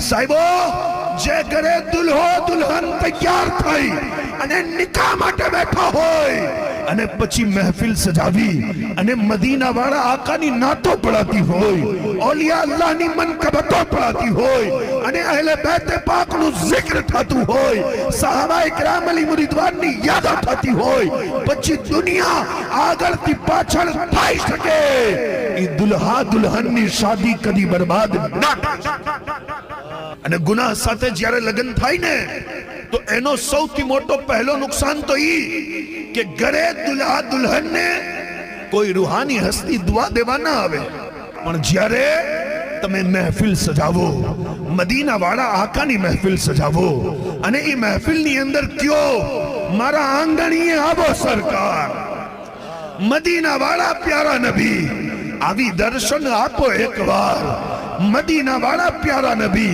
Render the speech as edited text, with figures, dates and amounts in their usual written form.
સાહેબો, જે ઘરે દુલ્હો દુલ્હન તૈયાર થઈ અને નિકાહ માટે બેઠા હોય અને પછી મહેફિલ સજાવી અને મદીના વાળા આકાની નાતો પડાતી હોય, ઓલિયા અલ્લાહની મનકબતો પડાતી હોય અને અહેલે બેતે પાકનું zikr થતું હોય, સહાબાએ કિરામ અલી રિદવાનની યાદો થતી હોય, પછી દુનિયા આગળથી પાછળ થઈ શકે એ દુલ્હા દુલ્હનની શાદી કદી બરબાદ ના અને ગુનાહ સાથે જ્યારે લગ્ન થાય ને તો એનો સૌથી મોટો પહેલો નુકસાન તો ઈ કે ઘરે દુલ્હા દુલ્હનને કોઈ રૂહાની હસ્તી દુઆ દેવા ના આવે, પણ જ્યારે તમે મહેફિલ સજાવો, મદીના વાળા આકાની મહેફિલ સજાવો અને એ મહેફિલની અંદર કયો મારા આંગણીએ આવો સરકાર, મદીના વાળા પ્યારા નબી આવી દર્શન આપો એકવાર, મદીના વાળા પ્યારા નબી